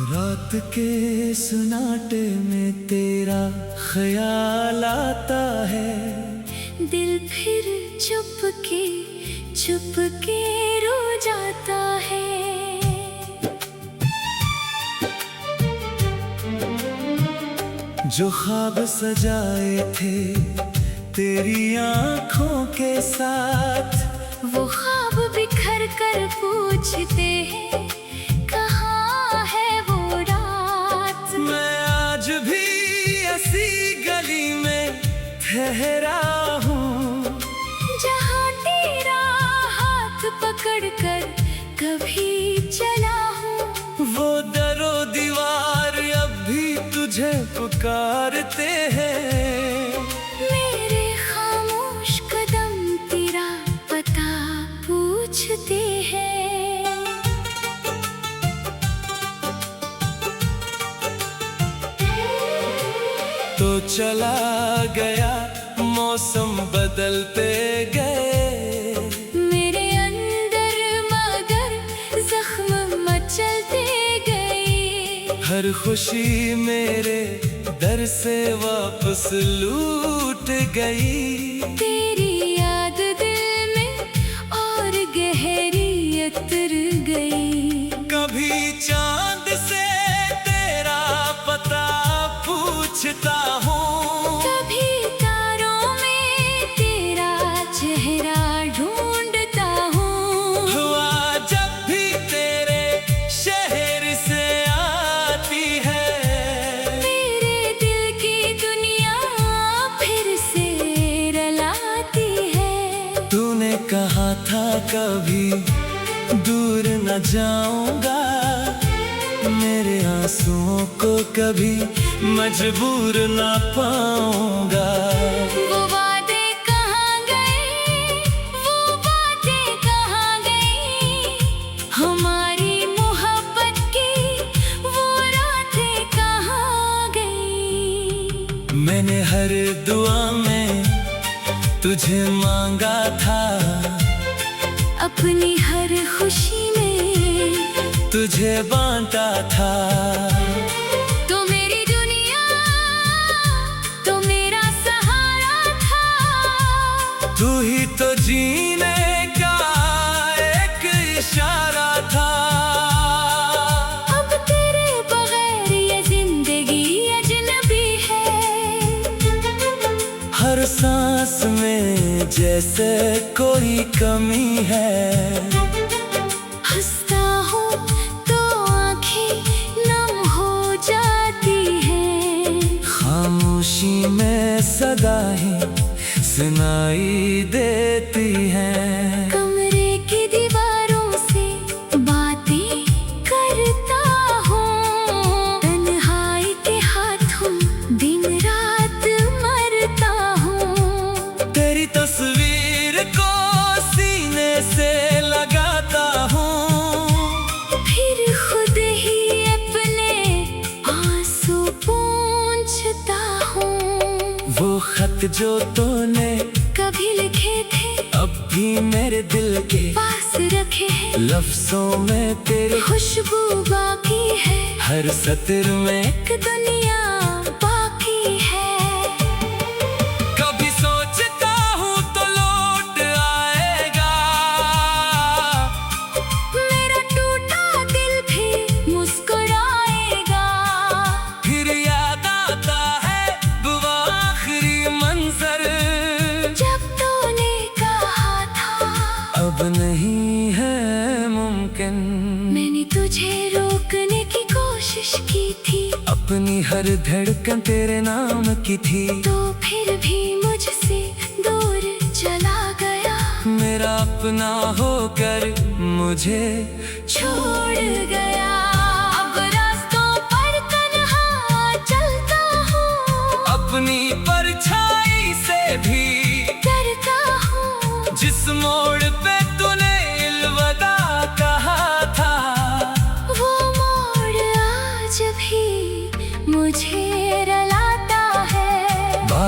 रात के सन्नाटे में तेरा ख्याल आता है, दिल फिर चुप के रो जाता है। जो ख्वाब सजाए थे तेरी आंखों के साथ, वो ख्वाब बिखर कर पूछते हैं कहाँ है वो रात। मैं आज भी ऐसी गली में ठहरा हूँ, जहाँ तेरा हाथ पकड़ कर कभी चला हूँ। वो दरो दीवार अब भी तुझे पुकारते हैं। मेरे खामोश कदम तेरा पता पूछते हैं। तो चला गया मौसम बदलते गए, मेरे अंदर मगर जख्म मचलते गए। हर खुशी मेरे दर से वापस लूट गई। तेरी याद दिल में और गहरी उतर गई। कभी चांद से तेरा पता पूछता हूँ, कभी तारों में तेरा चेहरा ढूंढता हूँ। हुआ जब भी तेरे शहर से आती है, मेरे दिल की दुनिया फिर से रलाती है। तूने कहा था कभी दूर न जाऊंगा, मेरे आंसुओं को कभी मजबूर न पाऊंगा। वो वादे कहाँ गए, वो बातें कहाँ गई, हमारी मोहब्बत की वो रातें कहाँ गई। मैंने हर दुआ में तुझे मांगा था, अपनी हर खुशी में तुझे बांटा था। तो मेरी दुनिया, तो मेरा सहारा था। तू ही तो जीने का एक इशारा था। अब तेरे बगैर ये जिंदगी अजनबी है। हर सांस में जैसे कोई कमी है। हंसता हूँ तो आँखें नम हो जाती हैं। खामोशी में सदाएं सुनाई देती हैं। कमरे की दीवारों से बातें करता हूँ। तन्हाई के हाथों दिन रात मरता हूँ। तेरी तस्वीर को सीने से लगाता हूँ, फिर खुद ही अपने आंसू पोंछता हूँ। वो खत जो तूने कभी लिखे थे अब भी मेरे दिल के पास रखे हैं। लफ्जों में तेरी खुशबू बाकी है, हर सत्र में एक दुनिया बाकी है। कभी सोचता हूँ तो लौट आएगा, मेरा टूटा दिल भी मुस्कुराएगा। फिर याद आता है वो आखिरी मंजर, जब तूने कहा था अब नहीं है मुमकिन। मैंने तुझे रोकने की कोशिश की थी, अपनी हर धड़कन तेरे नाम की थी। तो फिर भी मुझसे दूर चला गया। मेरा अपना होकर मुझे छोड़ गया। अब रास्तों पर तन्हा चलता हूँ। अपनी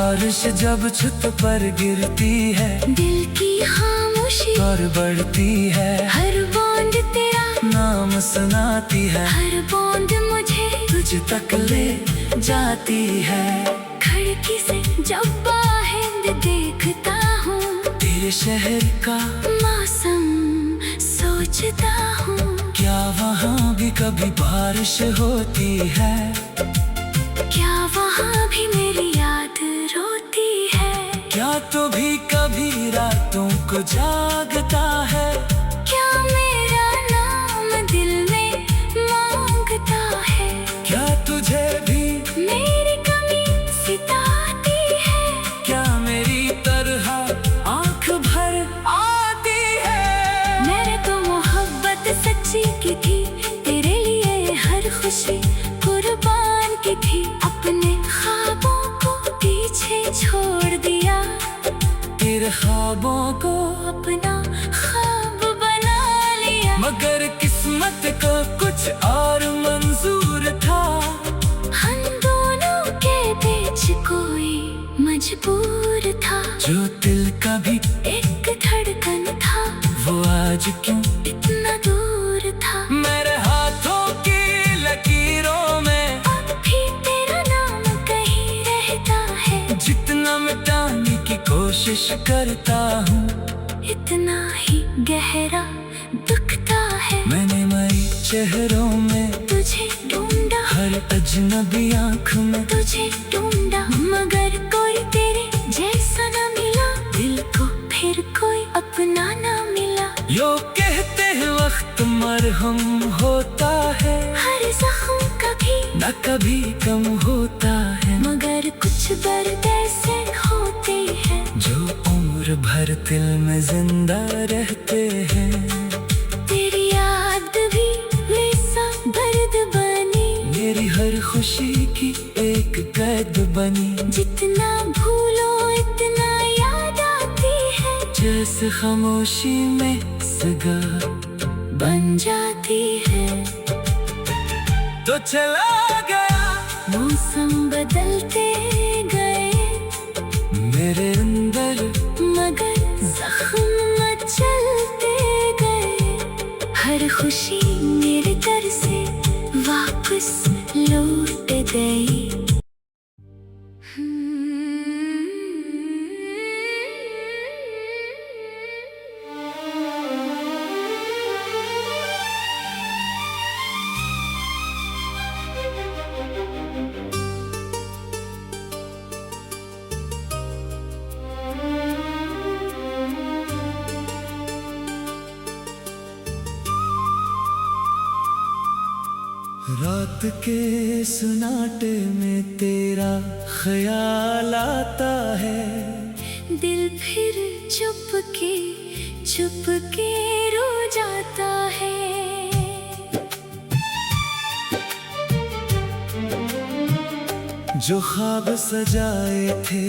बारिश जब छत पर गिरती है, दिल की खामोशी और बढ़ती है, हर बूंद तेरा नाम सुनाती है, हर बूंद मुझे तुझ तक ले जाती है। खिड़की से जब बाहर देखता हूँ, तेरे शहर का मौसम सोचता हूँ, क्या वहाँ भी कभी बारिश होती है? क्या वहाँ भी मेरी याद रोती है? क्या तू भी कभी रातों को जागता है? क्या मेरा नाम दिल में मांगता है? क्या तुझे भी मेरी कमी सिताती है? क्या मेरी तरह आंख भर आती है? मैंने तो मोहब्बत सच्ची की थी, तेरे लिए हर खुशी कुर्बान की थी, अपने ख्वाबों को पीछे छोड़ दिया, तेरे ख्वाबों को अपना ख्वाब बना लिया। मगर किस्मत को कुछ और मंजूर था, हम दोनों के बीच कोई मजबूर था, जो दिल का भी एक धड़कन था, वो आज क्यों इतना दूर था। मेरे हाथों की लकीरों में अब भी तेरा नाम कहीं रहता है, जितना मिटाने की कोशिश करता हूँ, इतना ही गहरा दुखता है। मैंने मई चेहरों में तुझे ढूंढा, हर अजनबी आँख में तुझे ढूंढा, मगर कोई तेरे जैसा न मिला, दिल को फिर कोई अपना न मिला। लोग कहते हैं वक्त मरहम होता है, हर जख्म कभी न कभी कम होता है, मगर कुछ दर्द ऐसे होते हैं, जो उम्र भर दिल में जिंदा रहते हैं। तेरी याद भी वैसा दर्द बनी, मेरी हर खुशी की एक कैद बनी, जितना भूलो इतना याद आती है, जैसे खामोशी में सगा बन जाती है। तो चला गया मौसम बदलते गए, मेरे अंदर मगर जख्म मचलते गए, हर खुशी मेरे दर से वापस लौट गई। रात के सुनाटे में तेरा ख्याल आता है, दिल फिर चुप के रो जाता है। जो ख्वाब सजाए थे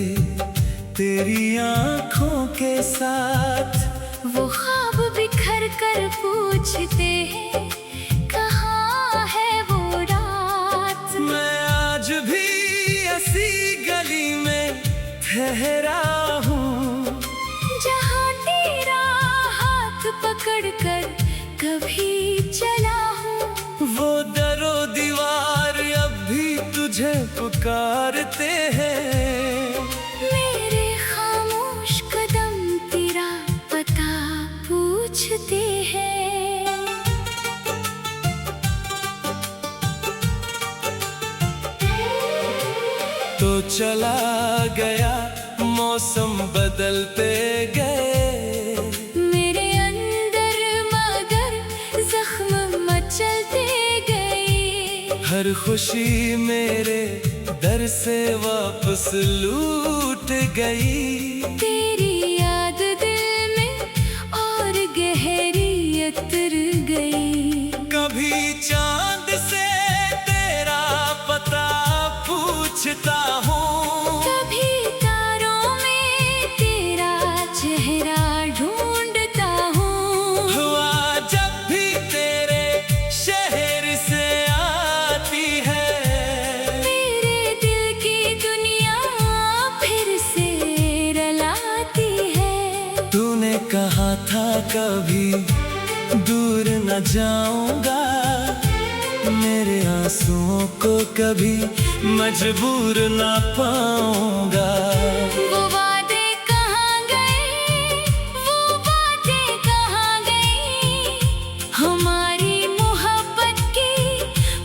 तेरी आंखों के साथ, वो ख्वाब बिखर कर पूछते हैं, कहाँ है वो रात? मैं आज भी ऐसी गली में ठहरा हूँ, जहाँ तेरा हाथ पकड़ कर कभी चला हूँ, वो दरो दीवार अब भी तुझे पुकारते हैं। मेरे खामोश कदम तेरा पता पूछते हैं। तो चला गया मौसम बदलते गए, मेरे अंदर मगर जख्म मचलते गए, हर खुशी मेरे दर से वापस लूट गई। तेरी याद दिल में और गहरी उतर गई। कभी चांद से तेरा पता पूछता हूँ, कभी तारों में तेरा चेहरा ढूंढता हूँ, हुआ जब भी तेरे शहर से आती है, मेरे दिल की दुनिया फिर जाऊंगा, मेरे आंसुओं को कभी मजबूर ना पाऊंगा। वो वादे कहाँ गए, वो बातें कहाँ गई, हमारी मोहब्बत की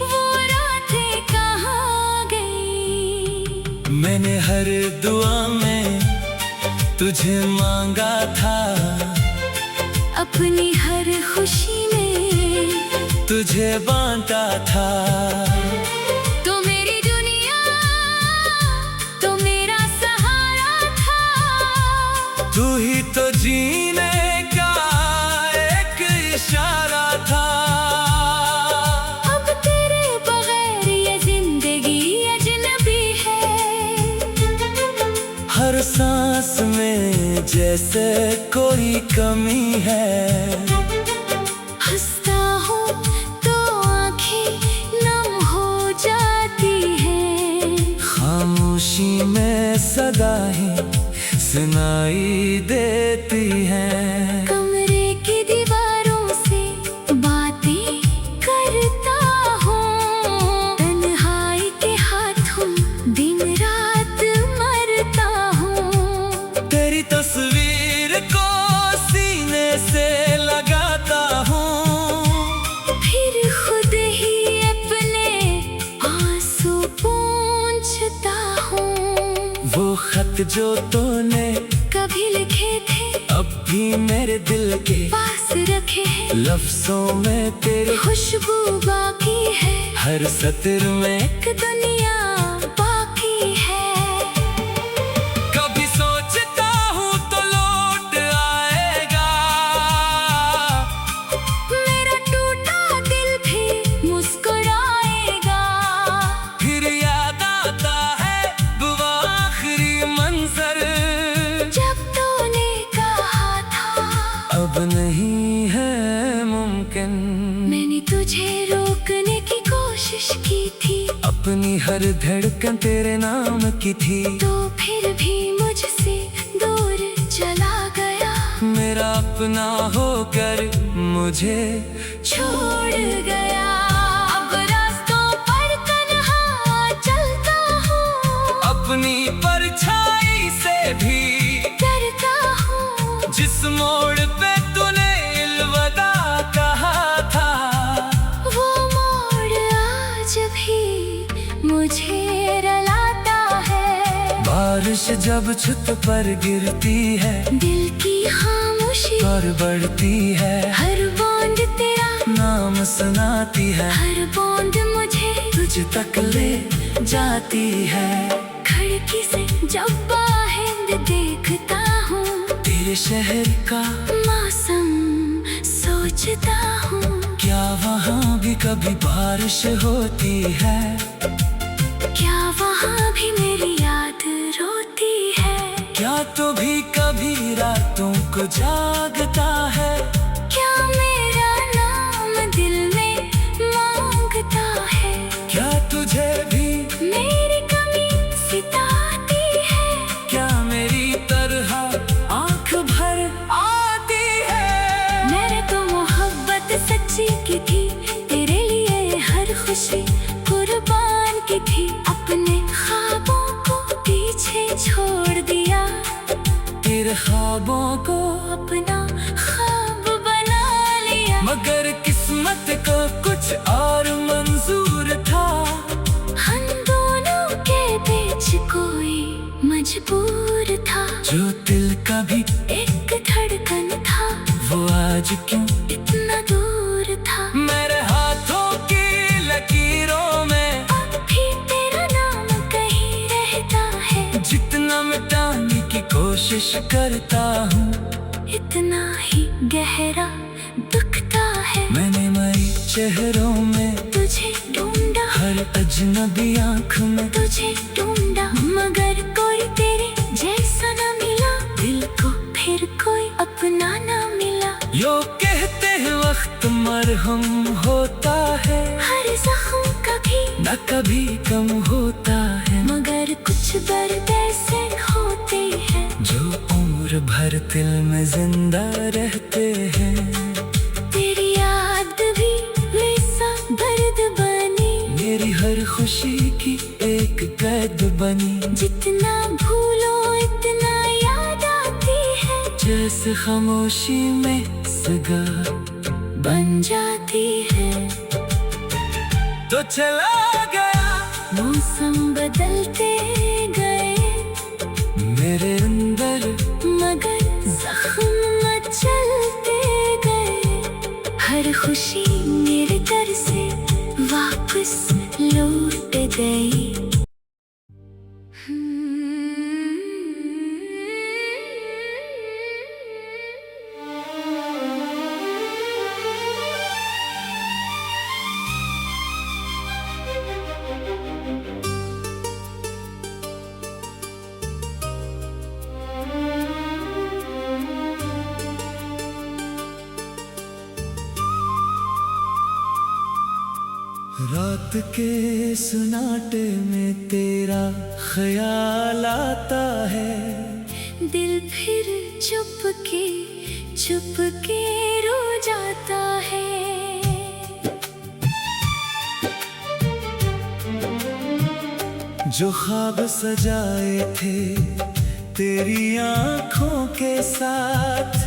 वो रातें कहाँ गई। मैंने हर दुआ में तुझे मांगा था, अपनी हर खुशी में तुझे बांटा था। तो मेरी दुनिया, तो मेरा सहारा था, तू ही तो जीने का एक इशारा था। अब तेरे बगैर ये जिंदगी अजनबी है। हर सांस में जैसे कोई कमी है, हंसता हूँ तो आँखें नम हो जाती हैं। खामोशी में सदाएं सुनाई देती हैं। कमरे की दीवारों से बातें करता हूँ, तन्हाई के हाथों दिन रात मरता हूँ। तेरी तस्वीर को सीने से लगाता हूँ, फिर खुद ही अपने आंसू पोंछता हूँ। वो खत जो तूने कभी लिखे थे अब भी मेरे दिल के पास रखे हैं, लफ्जों में तेरी खुशबू बाकी है, हर सत्र में एक दुनिया बाकी है। कभी सोचता हूँ तो लौट आएगा, मेरा टूटा दिल भी मुस्कुराएगा। फिर याद आता है वो आखिरी मंजर, जब तूने कहा था अब नहीं है मुमकिन। मैंने तुझे रोकने की कोशिश की थी, अपनी हर धड़कन तेरे नाम की थी, तो फिर भी मुझसे दूर चला गया। मेरा अपना होकर मुझे छोड़ गया। अब रास्तों पर तन्हा चलता हूँ, अपनी परछाई से भी डरता हूँ। जिस मोड़ पे तूने अलविदा कहा था, वो मोड़ आज भी मुझे रुलाता है। बारिश जब छत पर गिरती है, दिल की खामोशी और बढ़ती है, हर बूंद तेरा नाम सुनाती है, हर बूंद मुझे तुझ तक ले जाती है। खिड़की से जब बाहर देखता हूँ, तेरे शहर का मौसम सोचता हूँ। क्या वहाँ भी कभी बारिश होती है? क्या वहाँ भी मेरी याद रोती है? क्या तू भी कभी रातों को जागता है? क्या मेरा नाम दिल में मांगता है? क्या तुझे भी मेरी कमी सिताती है? क्या मेरी तरह आंख भर आती है? मैंने तो मोहब्बत सच्ची की थी, तेरे लिए हर खुशी कुर्बान की थी। अपने ख्वाबों को पीछे छोड़ दिया, तेरे ख्वाबों को अपना ख्वाब बना लिया। मगर किस्मत को कुछ और मंजूर था। हम दोनों के बीच कोई मजबूर था। जो दिल का भी एक धड़कन था, वो आज क्यों इतना दूर था। मेरे हाथों की लकीरों में अब भी तेरा नाम कहीं रहता है। जितना मिटाने की कोशिश करता हूँ, इतना ही गहरा दुखता है। मैंने मई चेहरों में तुझे ढूंढा, हर अजनबी आँख में तुझे ढूंढा, मगर कोई तेरे जैसा न मिला। दिल को फिर कोई अपना न मिला। यो कहते हैं वक्त मरहम होता है, हर जख्म कभी न कभी कम होता है, मगर कुछ दर्द ऐसे होते हैं जो उम्र भर दिल में जिंदा रहते हैं। तेरी याद बनी। जितना भूलो इतना याद आती है, जैसे खामोशी में सगा बन जाती है। तो चला गया मौसम बदलते गए, मेरे अंदर मगर जख्म मचलते गए। हर खुशी मेरे दर से वापस लौट गई। रात के सन्नाटे में तेरा ख्याल आता है। दिल फिर चुपके चुपके रो जाता है। जो ख्वाब सजाए थे तेरी आंखों के साथ,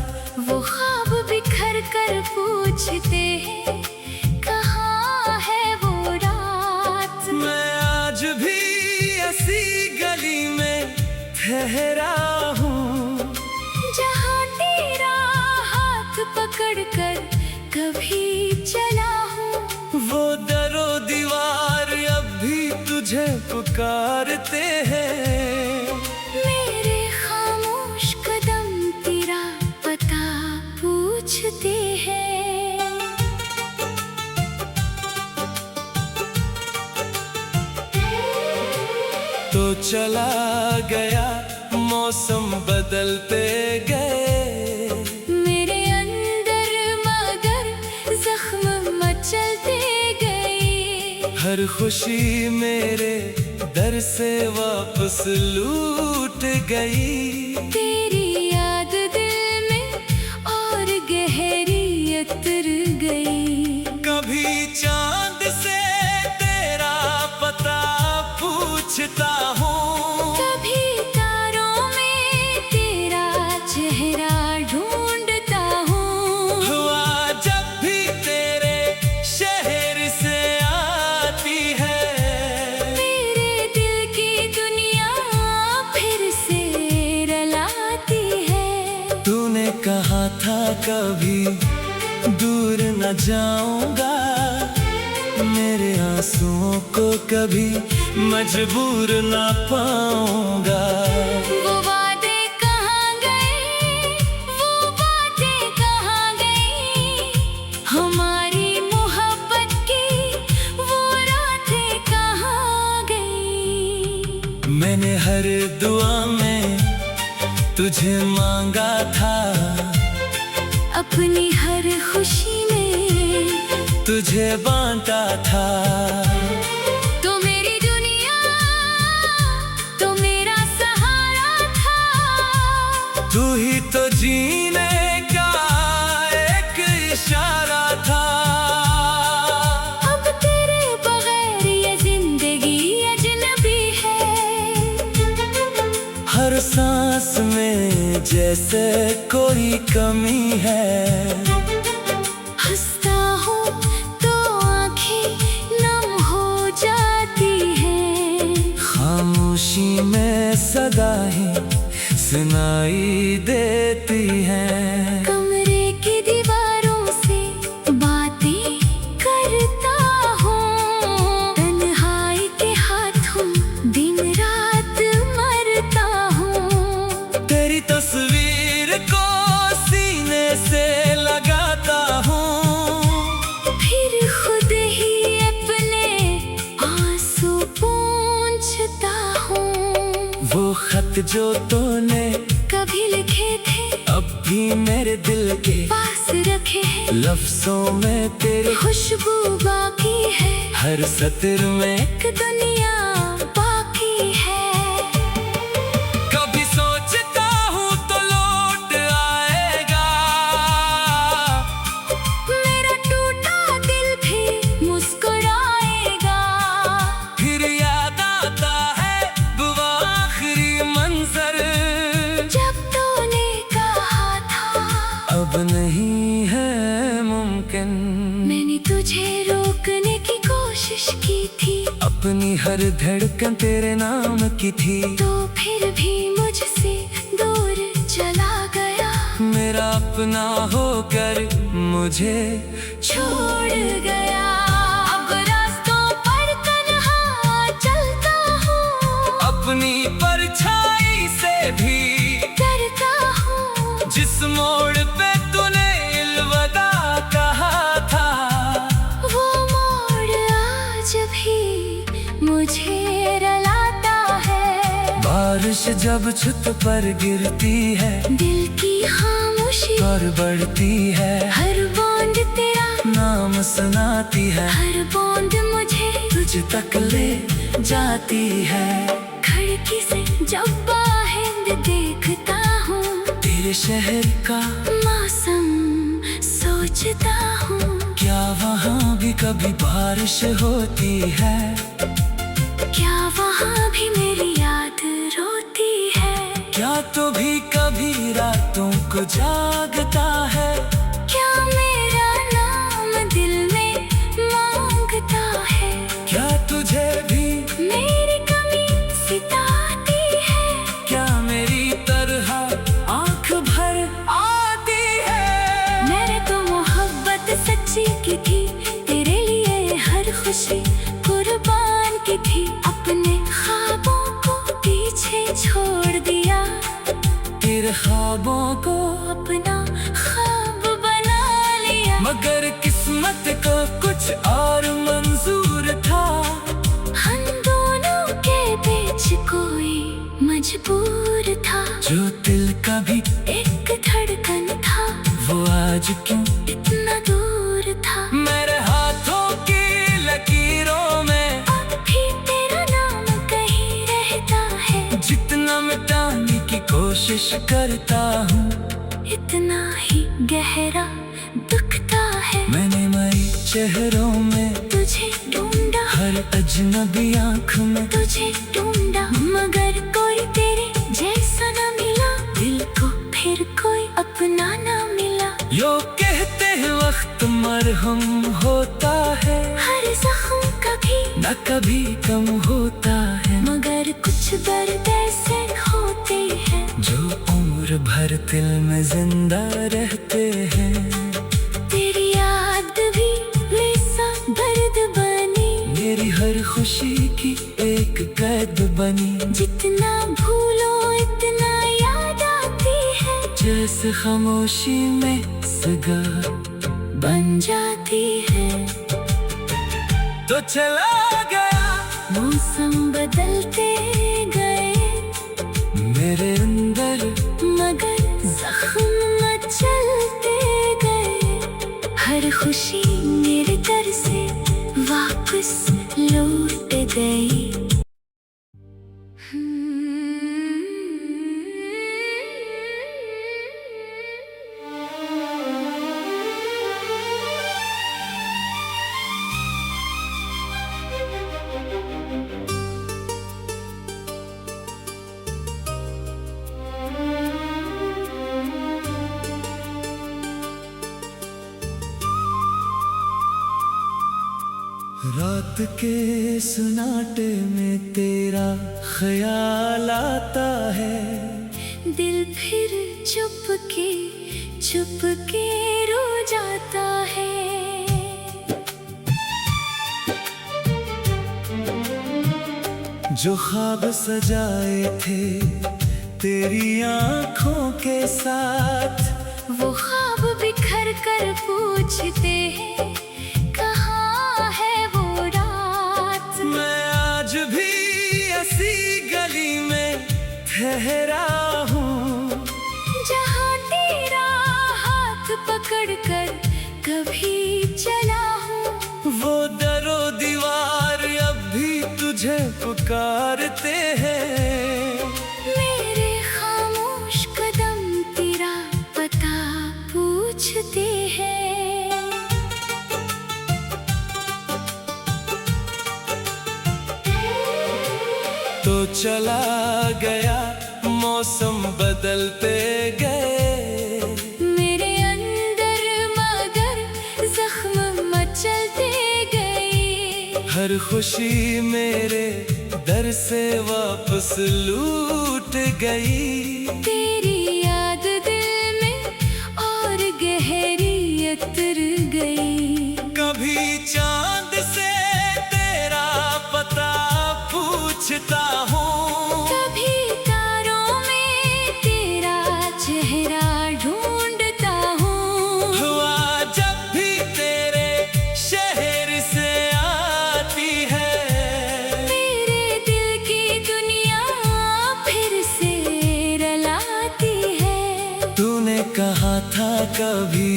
वो ख्वाब बिखर कर पूछते हैं कहाँ है वो रात। मैं आज भी ऐसी गली में ठहरा हूँ, जहाँ तेरा हाथ पकड़ कर कभी चला हूँ। वो दरो दीवार अब भी तुझे पुकारते हैं। मेरे खामोश कदम तेरा पता पूछते हैं। तो चला गया मौसम बदलते गए, मेरे अंदर मगर जख्म मचलते गए। हर खुशी मेरे दर से वापस लूट गई। तेरी याद दिल में और गहरी उतर गई। कभी चांद से तेरा पता पूछता हूँ, कभी तारों में तेरा चेहरा ढूंढता हूँ। हुआ जब भी तेरे शहर से आती है, मेरे दिल की दुनिया फिर से रलाती है। तूने कहा था कभी दूर न जाऊंगा, मेरे आंसुओं को कभी मजबूर ना पाऊंगा। वो वादे कहाँ गए, वो बातें कहाँ गई, हमारी मोहब्बत की वो रातें कहाँ गई। मैंने हर दुआ में तुझे मांगा था, अपनी हर खुशी में तुझे बांटा था। तो मेरी दुनिया, तो मेरा सहारा था। तू ही तो जीने का एक इशारा था। अब तेरे बगैर ये जिंदगी अजनबी है। हर सांस में जैसे कोई कमी है। हंसता हूँ तो आँखें नम हो जाती हैं। खामोशी में सदाएं सुनाई देती हैं। कमरे की दीवारों से बातें करता हूँ। तन्हाई के हाथों दिन रात मरता हूँ। तेरी तस्वीर को सीने से लगाता हूँ, फिर खुद ही अपने आंसू पोंछता हूँ। वो खत जो तूने कभी लिखे थे अब भी मेरे दिल के पास रखे हैं। लफ्जों में तेरी खुशबू बाकी है, हर सत्र में एक दुनिया बाकी है। कभी सोचता हूँ तो लौट आएगा, मेरा टूटा दिल भी मुस्कुराएगा। फिर याद आता है अपनी हर धड़कन तेरे नाम की थी, तो फिर भी मुझसे दूर चला गया। मेरा अपना होकर मुझे छोड़ गया। अब रास्तों पर तन्हा चलता हूँ, अपनी परछाई से भी डरता हूँ। जिस मोड़ पे तूने अलविदा कहा था, वो मोड़ आज भी मुझे रुलाता है। बारिश जब छत पर गिरती है, दिल की खामोशी और बढ़ती है, हर बूंद तेरा नाम सुनाती है, हर बूंद मुझे तुझ तक ले जाती है। खिड़की से जब बाहर देखता हूँ, तेरे शहर का मौसम सोचता हूँ। क्या वहाँ भी कभी बारिश होती है? क्या वहाँ भी मेरी याद रोती है? क्या तू भी कभी रातों को जागता है? क्या मेरा नाम दिल में मांगता है? क्या तुझे भी मेरी कमी सिताती है? क्या मेरी तरह आंख भर आती है? मैंने तो मोहब्बत सच्ची की थी, तेरे लिए हर खुशी कुर्बान की थी। अपने ख्वाबों को पीछे छोड़ दिया, तेरे ख्वाबों को अपना ख्वाब बना लिया। मगर किस्मत को कुछ और मंजूर था। हम दोनों के बीच कोई मजबूर था। जो दिल का भी एक धड़कन था, वो आज क्यों इतना दूर था। मेरे हाथों की लकीरों में अब भी तेरा नाम कहीं रहता है। जितना मिटाने की कोशिश करता हूँ, इतना ही गहरा दुखता है। मैंने मई चेहरों में तुझे ढूंढा, हर अजनबी आँख में तुझे ढूंढा, मगर कोई तेरे जैसा न मिला। दिल को फिर कोई अपना न मिला। यो कहते हैं वक्त मरहम होता है, हर जख्म कभी न कभी कम होता है, मगर कुछ दर्द ऐसे होते हैं जो उम्र भर दिल में जिंदा रहते हैं। तेरी याद भी वैसा दर्द बनी, मेरी हर खुशी की एक कैद बनी। जितना भूलो इतना याद आती है, जैसे खामोशी में सगा बन जाती है। तो चला गया, मौसम बदलते गए, मेरे अंदर मगर जख्म मचलते गए। हर खुशी मेरे घर से वापस लौट गई। रात के सन्नाटे में तेरा ख्याल आता है, दिल फिर चुपके चुपके रो जाता है। जो ख्वाब सजाए थे तेरी आँखों के साथ, वो ख्वाब बिखर कर पूछते हैं कहाँ है वो रात। मैं आज भी ऐसी गली में ठहरा हूँ, जहाँ तेरा हाथ पकड़ कर कभी चला हूँ। वो दरो दीवार अब भी तुझे पुकारते हैं। मेरे खामोश कदम तेरा पता पूछते हैं। तो चला गया, मौसम बदलते गए, मेरे अंदर मगर जख्म मचलते गए। हर हर खुशी मेरे दर से वापस लूट गई। तेरी याद दिल में और गहरी उतर गई। कभी चांद से तेरा पता पूछता हूँ, कभी तारों में तेरा चेहरा ढूंढता हूँ। हुआ जब भी तेरे शहर से आती है, मेरे दिल की दुनिया फिर से रलाती है। तूने कहा था कभी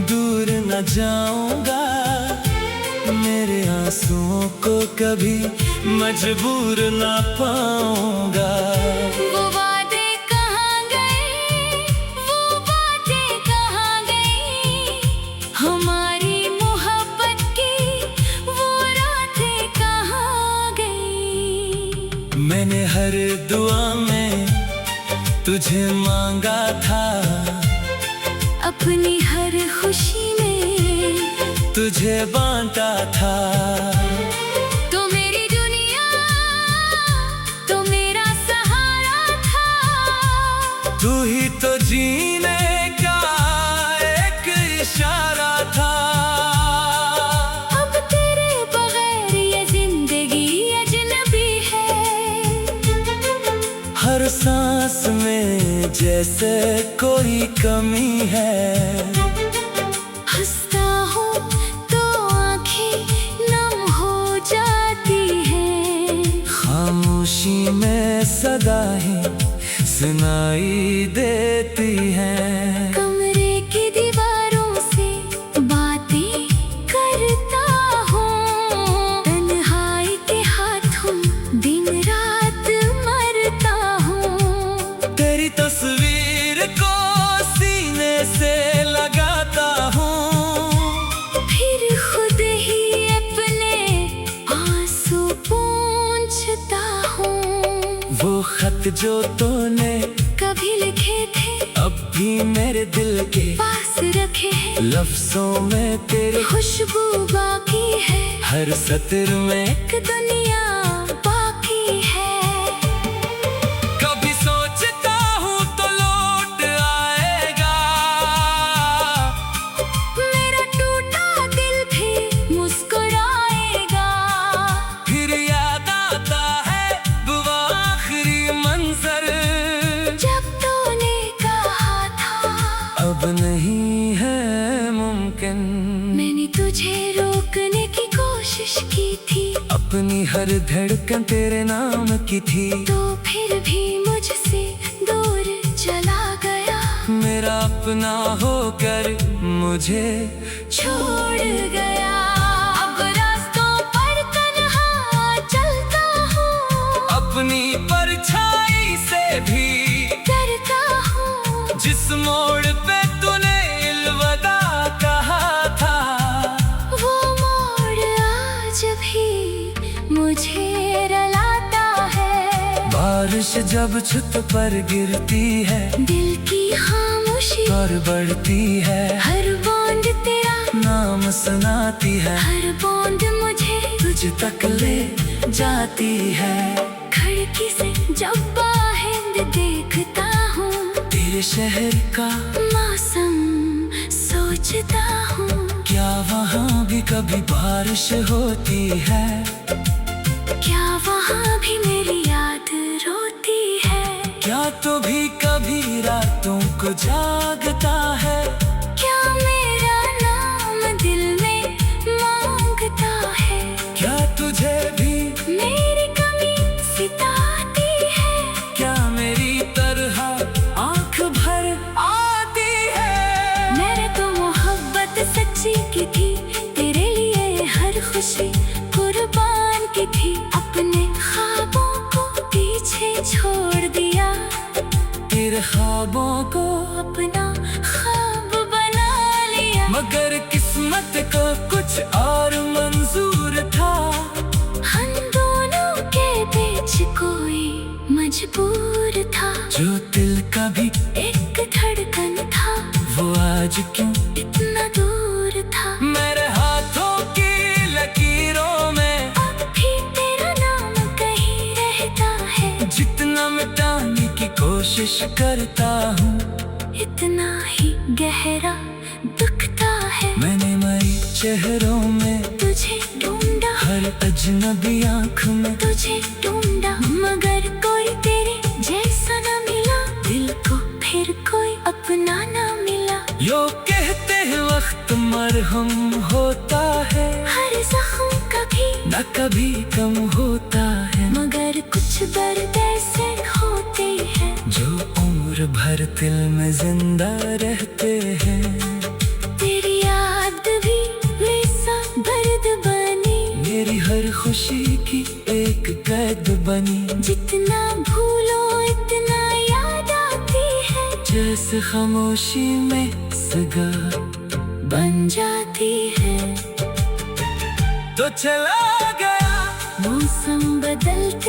दूर न जाऊंगा, मेरे आंसुओं को कभी मजबूर न पाऊंगा। वो वादे कहाँ गए, वो बातें कहाँ गई, हमारी मोहब्बत की वो रातें कहाँ गई। मैंने हर दुआ में तुझे मांगा था, अपनी हर खुशी में तुझे बांटा था। तो मेरी दुनिया, तो मेरा सहारा था। तू ही तो जीने का एक इशारा था। अब तेरे बगैर ये जिंदगी अजनबी है। हर सांस में जैसे कोई कमी है। हंसता हूँ तो आंखें नम हो जाती हैं। खामोशी में सदाएं सुनाई देती हैं। कमरे की दीवारों से बातें करता हूँ। तन्हाई के हाथों दिन रात मरता हूँ। तेरी तस्वीर को सीने से लगाता हूँ, फिर खुद ही अपने आंसू पोंछता हूँ। वो खत जो तूने कभी लिखे थे अब भी मेरे दिल के पास रखे हैं। लफ्जों में तेरी खुशबू बाकी है, हर सत्र में एक दुनिया बाकी है। कभी सोचता हूँ तो लौट आएगा, मेरा टूटा दिल भी मुस्कुराएगा। फिर याद आता है वो आखिरी मंजर, जब तूने कहा था अब नहीं है मुमकिन। मैंने तुझे रोकने की कोशिश की थी, अपनी हर धड़कन तेरे नाम की थी। तो फिर भी मुझसे दूर चला गया। मेरा अपना होकर मुझे छोड़ गया। अब रास्तों पर तन्हा चलता हूँ, अपनी परछाई से भी डरता हूँ। जिस मोड़ पे तूने अलविदा कहा था, वो मोड़ आज भी मुझे रलाता है। बारिश जब छत पर गिरती है, दिल की खामोशी और बढ़ती है। हर बूंद तेरा नाम सुनाती है, हर बूंद मुझे तुझ तक ले जाती है। खिड़की से जब बाहर देखता हूँ, तेरे शहर का मौसम सोचता हूँ। क्या वहाँ भी कभी बारिश होती है? क्या वहाँ भी मेरी याद रोती है? क्या तू भी कभी रातों को जागता है? क्या मेरा नाम दिल में मांगता है? क्या तुझे भी मेरी कमी सिताती है? क्या मेरी तरह आंख भर आती है? मैंने तो मोहब्बत सच्ची की थी, तेरे लिए हर खुशी कुर्बान की थी। अपने ख्वाबों को पीछे छोड़ दिया, तेरे ख्वाबों को अपना ख्वाब बना लिया। मगर किस्मत को कुछ और मंजूर था। हम दोनों के बीच कोई मजबूर था। जो दिल का भी एक धड़कन था, वो आज क्यों इतना दूर था। मेरे हाथों की लकीरों में मिटाने की कोशिश करता हूँ। इतना ही गहरा दुखता है। मैंने मई चेहरों में तुझे ढूंढा, हर अजनबी आँख में तुझे ढूंढा, मगर कोई तेरे जैसा न मिला। दिल को फिर कोई अपना न मिला। यो कहते हैं वक्त मरहम होता है, हर जख्म कभी न कभी कम होता है, मगर कुछ दर्द ऐसे होते हैं जो उम्र भर दिल में जिंदा रहते हैं। तेरी याद भी वैसा दर्द बनी, मेरी हर खुशी की एक कैद बनी। जितना भूलो इतना याद आती है, जैसे खामोशी में सगा बन जाती है। तो चला गया मौसम बदलता